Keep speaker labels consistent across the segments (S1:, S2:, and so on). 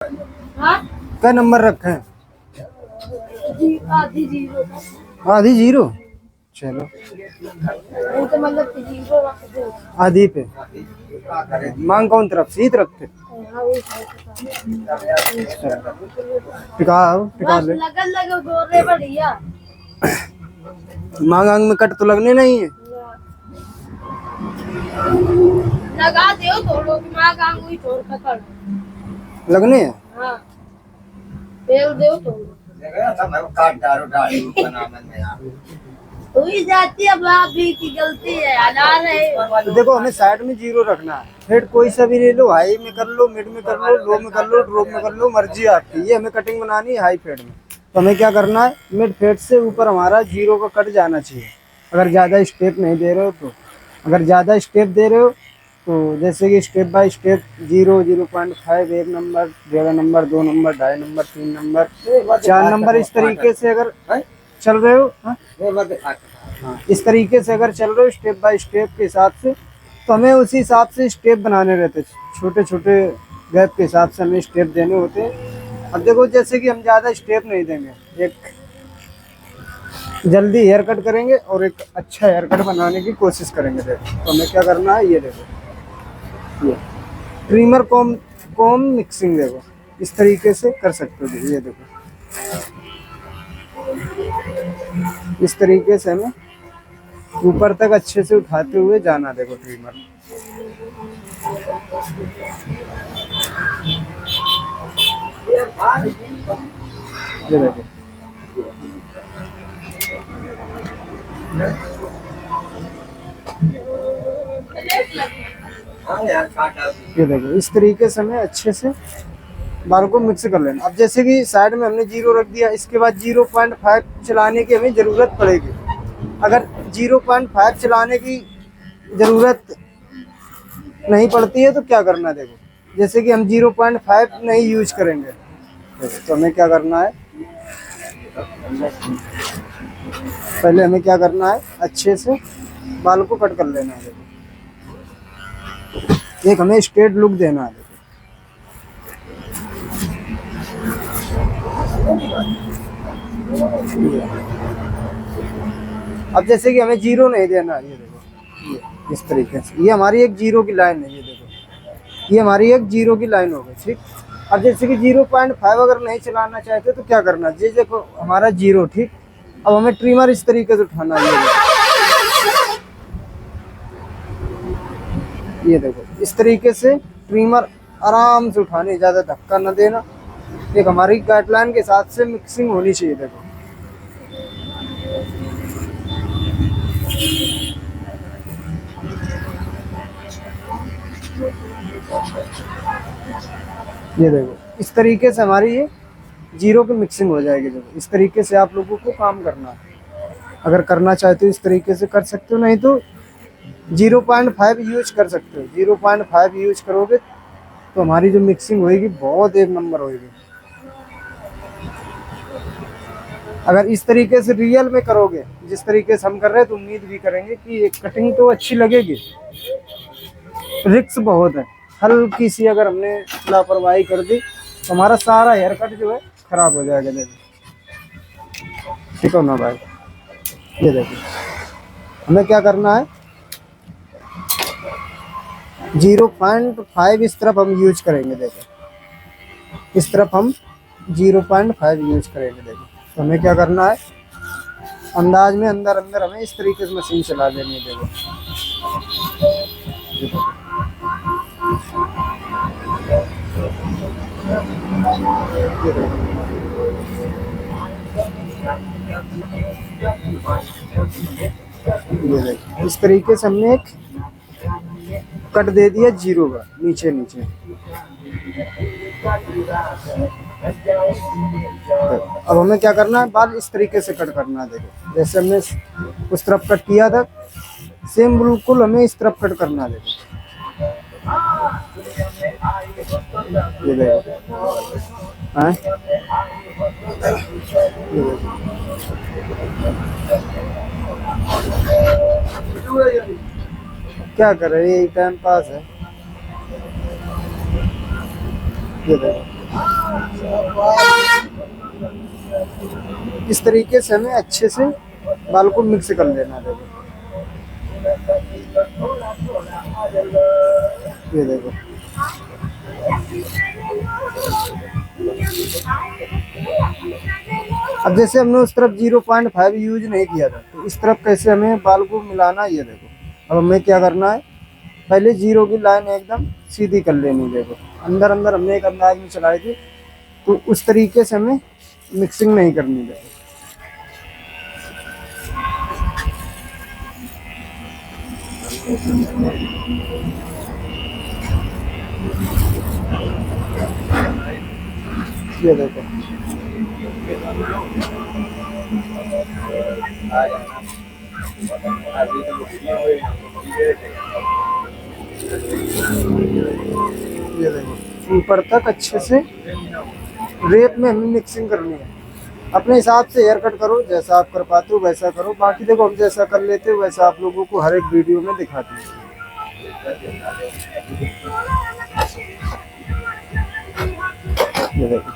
S1: हाँ?
S2: क्या नंबर रखे हैं?
S1: आधी जीरो
S2: आधी जीरो। चलो
S1: तो मतलब कि जीरो रख दो।
S2: आधी पे मांग कौन तरफ से? ही तरफ थे।
S1: हाँ, वो
S2: टिका
S1: बस
S2: ले।
S1: लगन लगे गोरे बढ़िया।
S2: मांग आंग में कट तो लगने नहीं है।
S1: लगा दो थोड़ो कि माँ काम हुई छोड़ पकड़।
S2: लगने हैं।
S1: हाँ फेल दो थोड़ो। हुई जाती है भाभी की गलती है अनार है।
S2: तो देखो हमें साइड में जीरो रखना है। हेड कोई सा भी ले लो, हाई में कर लो, मिड में कर लो, लो में कर लो, ड्रॉप में कर लो, मर्जी आपकी। ये हमें कटिंग बनानी है हाई फेड में। तो हमें क्या करना है, मिड फेड से ऊपर हमारा जीरो का कट जाना चाहिए। अगर ज़्यादा स्टेप नहीं दे रहे हो तो, अगर ज़्यादा स्टेप दे रहे हो तो जैसे कि step by step 0, 0.5, 1 number, 1.5 number, 2 number, 2.5 number, 3 number, 4 number, इस तरीके से अगर चल रहे हो। हाँ, इस तरीके से अगर चल रहे हो स्टेप बाय स्टेप के हिसाब से, तो हमें उसी हिसाब से स्टेप बनाने रहते। छोटे छोटे गैप के हिसाब से हमें स्टेप देने होते हैं। अब देखो जैसे कि हम ज़्यादा स्टेप नहीं देंगे, एक जल्दी हेयर कट करेंगे और एक अच्छा हेयर कट बनाने की कोशिश करेंगे। देखो तो हमें क्या करना है, ये देखो, ये ट्रिमर कॉम कॉम मिक्सिंग देखो इस तरीके से कर सकते हो। ये देखो इस तरीके से हमें ऊपर तक अच्छे से उठाते हुए जाना। देखो ट्रिमर ये देखो, ये देखो इस तरीके से हमें अच्छे से बाल को मिक्स कर लेना। अब जैसे कि साइड में हमने जीरो रख दिया, इसके बाद 0.5 चलाने की हमें ज़रूरत पड़ेगी। अगर 0.5 चलाने की ज़रूरत नहीं पड़ती है तो क्या करना है, देखो जैसे कि हम 0.5 नहीं यूज करेंगे तो हमें क्या करना है, पहले हमें क्या करना है, अच्छे से बाल को कट कर लेना है। देखो एक हमें स्ट्रेट लुक देना है। अब जैसे कि हमें जीरो नहीं देना, ये देखो ये इस तरीके से, ये हमारी एक जीरो की लाइन है। ये देखो ये हमारी एक जीरो की लाइन हो गई, ठीक। अब जैसे कि 0.5 अगर नहीं चलाना चाहते तो क्या करना, ये देखो हमारा जीरो, ठीक। अब हमें ट्रिमर इस तरीके से उठाना है। ये देखो इस तरीके से ट्रिमर आराम से उठाने, ज़्यादा धक्का न देना। एक हमारी गाइडलाइन के साथ से मिक्सिंग होनी चाहिए। देखो ये देखो इस तरीके से हमारी ये जीरो की मिक्सिंग हो जाएगी। देखो इस तरीके से आप लोगों को काम करना है। अगर करना चाहते हो इस तरीके से कर सकते हो, नहीं तो 0.5 यूज कर सकते हो। 0.5 यूज करोगे तो हमारी जो मिक्सिंग होएगी बहुत एक नंबर होएगी। अगर इस तरीके से रियल में करोगे जिस तरीके से हम कर रहे हैं तो उम्मीद भी करेंगे कि ये कटिंग तो अच्छी लगेगी। रिस्क बहुत है, हल्की सी अगर हमने लापरवाही कर दी तो हमारा सारा हेयर कट जो है खराब हो जाएगा। देखो ठीक हो ना भाई, ये देखो हमें क्या करना है, 0.5 इस तरफ हम यूज करेंगे। देखो इस तरफ हम 0.5 यूज करेंगे। देखो तो हमें क्या करना है, अंदाज में अंदर अंदर हमें इस तरीके से मशीन चला देनी है। देखो ये देखो इस तरीके से हमने एक कट दे दिया जीरो का नीचे नीचे। अब हमें क्या करना है, बाल इस तरीके से कट करना है। देखो जैसे हमने उस तरफ कट किया था सेम बिल्कुल हमें इस तरफ कट करना है। देखो ये देखो हाँ? ये देखो क्या कर रहे हैं, यही टाइम पास है। ये देखो इस तरीके से हमें अच्छे से बाल को मिक्स कर लेना है। ये देखो, अब जैसे हमने उस तरफ 0.5 यूज नहीं किया था, तो इस तरफ कैसे हमें बाल को मिलाना है, ये देखो। अब हमें क्या करना है, पहले 0 की लाइन एकदम सीधी कर लेनी। देखो अंदर अंदर हमने एक अंदाज में चलाई थी, तो उस तरीके से हमें मिक्सिंग नहीं करनी। देखो ये देखो, ये देखो ऊपर तक अच्छे से रेत में हमें मिक्सिंग करनी है। अपने हिसाब से हेयर कट करो, जैसा आप कर पाते हो वैसा करो। बाकी देखो हम जैसा कर लेते हो वैसा आप लोगों को हर एक वीडियो में दिखाते हैं। ये देखो,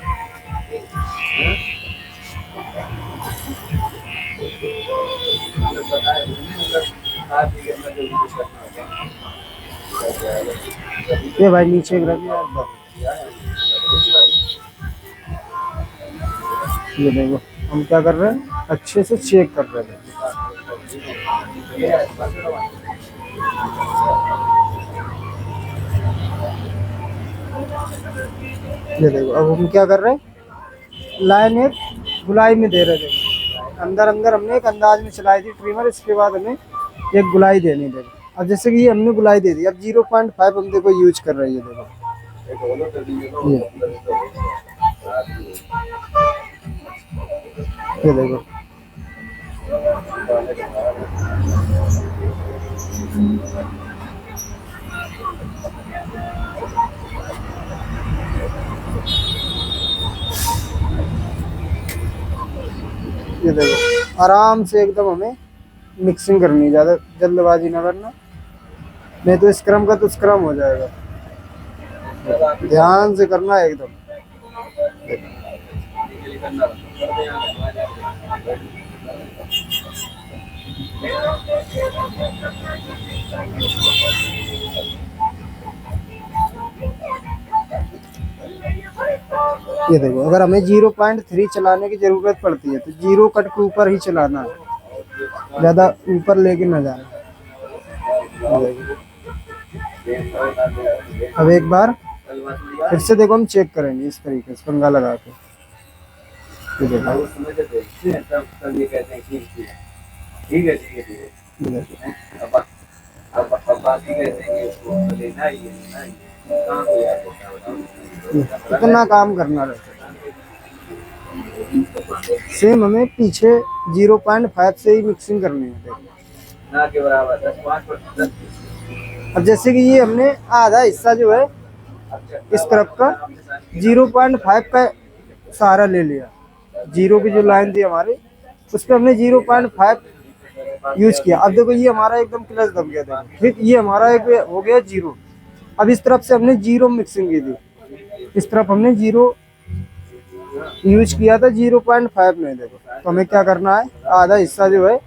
S2: ये भाई नीचे गिरा दिया यार। ये देखो हम क्या कर रहे हैं, अच्छे से चेक कर रहे हैं। ये देखो अब हम क्या कर रहे हैं, लाइन एक गुलाई में दे रहे थे। अंदर अंदर हमने एक अंदाज में चलाई थी ट्रिमर, इसके बाद हमें एक गुलाई देनी। देखो अब जैसे कि ये हमने गुलाई दे दी, अब 0.5 हम देखो यूज कर रहे हैं। ये देखो, ये देखो आराम से एकदम हमें मिक्सिंग करनी है, ज़्यादा जल्दबाजी ना करना, नहीं तो स्क्रम का तो स्क्रम हो जाएगा। ध्यान से करना है एकदम। ये देखो अगर हमें 0.3 चलाने की जरूरत पड़ती है तो 0 कट के ऊपर ही चलाना है, ज्यादा ऊपर लेके ना जाना। अब एक बार फिर से देखो हम चेक करेंगे इस तरीके से पंगा लगा के। ये देखो इतना काम करना रहता है। सेम हमें पीछे 0.5 से ही मिक्सिंग करनी है। अब जैसे कि ये हमने आधा हिस्सा जो है इस तरफ का 0.5 का सहारा ले लिया, 0 की जो लाइन थी हमारी उस पर हमने 0.5 यूज किया। अब देखो ये हमारा एकदम क्लच दब गया था, ठीक, ये हमारा एक हो गया 0। अब इस तरफ से हमने 0 मिक्सिंग की थी, इस तरफ हमने 0 यूज किया था, 0.5 में। देखो तो हमें क्या करना है, आधा हिस्सा जो है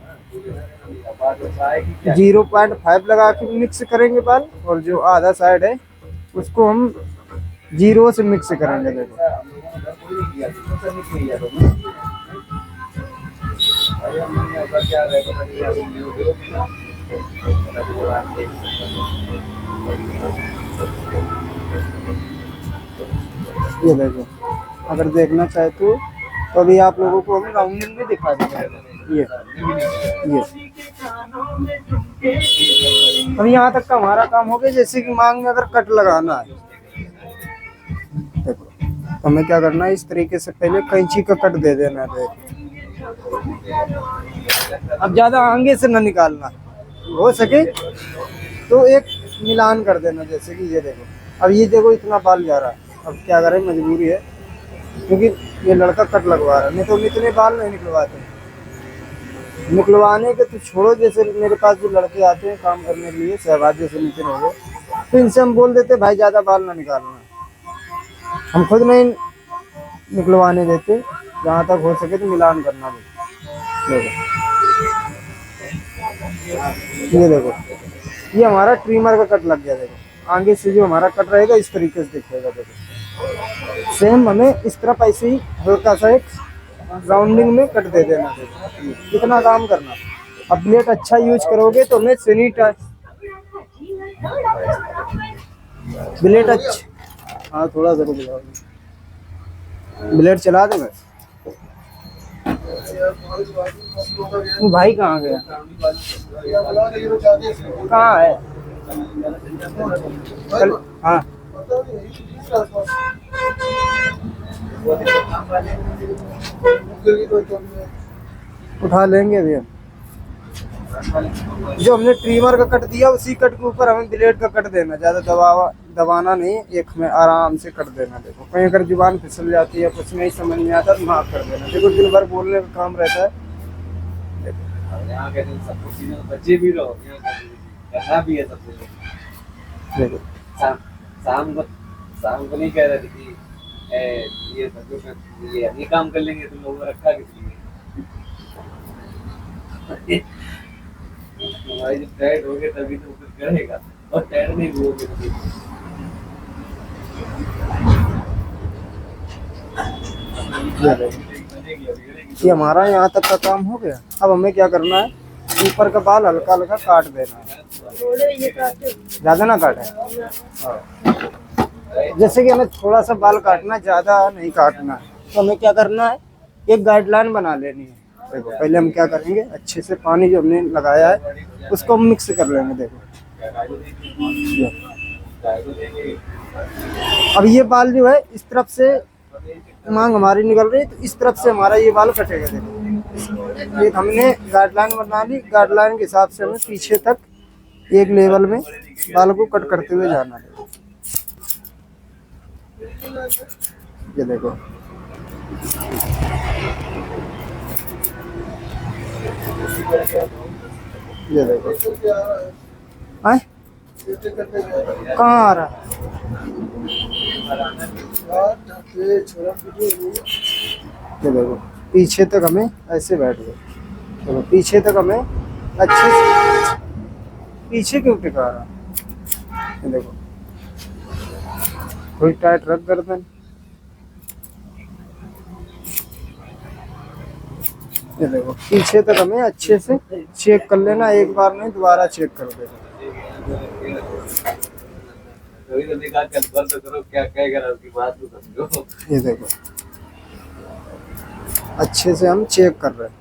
S2: 0.5 लगा के मिक्स करेंगे बाल, और जो आधा साइड है उसको हम 0 से मिक्स करेंगे। देखो ये देखो अगर देखना चाहे तो अभी आप लोगों को हम राउंडिंग में दिखा देंगे। ये अब यहाँ तक का हमारा काम हो गया। जैसे कि मांग में अगर कट लगाना है, देखो तो हमें क्या करना है, इस तरीके से पहले कैंची का कट दे देना है। अब ज्यादा आगे से ना निकालना, हो सके तो एक मिलान कर देना। जैसे कि ये देखो, अब ये देखो इतना बाल जा रहा है, अब क्या करें, मजबूरी है क्योंकि ये लड़का कट लगवा रहा है, नहीं तो इतने बाल नहीं निकलवाते। निकलवाने के तो छोड़ो, जैसे मेरे पास जो लड़के आते हैं काम करने के लिए, सहवाज जैसे नितिन हो गए, तो इनसे हम बोल देते भाई ज़्यादा बाल ना निकालना, हम खुद नहीं निकलवाने देते, जहाँ तक हो सके तो मिलान करना भी। देखो ये देखो, ये हमारा ट्रिमर का कट लग गया। देखो आगे से जो हमारा कट रहेगा इस तरीके से दिखेगा। देखो सेम हमें इस तरफ ऐसे ही हल्का सा एक राउंडिंग में कट दे देना। देखो कितना काम करना। अब ब्लेड अच्छा यूज करोगे तो हमें सैनिटाइज ब्लेड अच्छा। हाँ थोड़ा सा रुक, ब्लेड चला दे बस। वो भाई कहाँ गया, कहाँ है? चल हाँ उठा लेंगे अभी हम। जो हमने ट्रिमर का कट दिया उसी कट के ऊपर हमें ब्लेड का कट देना, ज्यादा दबाना नहीं, एक में आराम से कट देना। देखो कहीं अगर जुबान फिसल जाती है, कुछ नहीं समझ में आता तो माफ कर देना। देखो दिन भर बोलने का काम रहता है।
S3: यहाँ के दिन सब कुछ बच्चे भी रहो, करना भी है सबसे।
S2: देखो
S3: शाम को नहीं कह रहे थे कि ये सब ये काम कर लेंगे, तुम लोगों ने रखा किस लिए? हमारी जब टाइट हो गए तभी तो कुछ करेगा, और टाइट नहीं हुए
S2: ये हमारा यहाँ तक का काम हो गया। अब हमें क्या करना है, ऊपर का बाल हल्का हल्का काट देना है, ज्यादा ना काटे। जैसे कि हमें थोड़ा सा बाल काटना, ज्यादा नहीं काटना है। तो हमें क्या करना है, एक गाइडलाइन बना लेनी है। देखो पहले हम क्या करेंगे, अच्छे से पानी जो हमने लगाया है उसको हम मिक्स कर लेंगे। देखो अब ये बाल जो है इस तरफ से मांग हमारी निकल रही है, तो इस तरफ से हमारा ये बाल कटेगा। देखो एक हमने गाइडलाइन बना ली, गाइडलाइन के हिसाब से हमें पीछे तक एक लेवल में बाल को कट करते हुए जाना है। ये देखो ये देखो आए कहाँ आ रहा, ये देखो पीछे तक हमें ऐसे बैठ गए। देखो पीछे तक हमें अच्छे से, पीछे क्यों टिका रहा, ये देखो थोड़ी टाइट रख गर्दन। ये देखो पीछे तक हमें अच्छे से चेक कर लेना, एक बार नहीं दोबारा चेक कर देना। ये देखो अच्छे से हम चेक कर रहे हैं।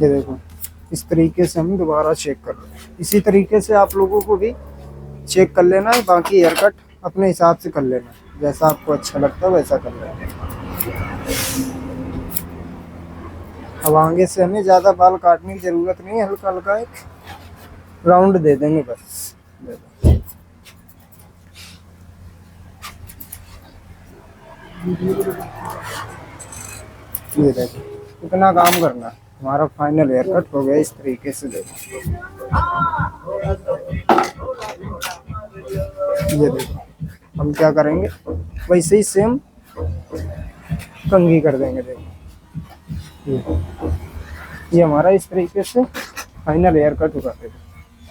S2: ये देखो इस तरीके से हम दोबारा चेक कर रहे हैं। इसी तरीके से आप लोगों को भी चेक कर लेना है। बाकी हेयर कट अपने हिसाब से कर लेना, जैसा आपको अच्छा लगता है वैसा कर लेना। अब आगे से हमें ज़्यादा बाल काटने की ज़रूरत नहीं है, हल्का हल्का एक राउंड दे देंगे बस। ये देखो इतना काम करना, हमारा फाइनल हेयर कट हो गया इस तरीके से। देखो ये देखो हम क्या करेंगे, वैसे ही सेम कंघी कर देंगे। देखो ये हमारा इस तरीके से फाइनल हेयर कट होगा।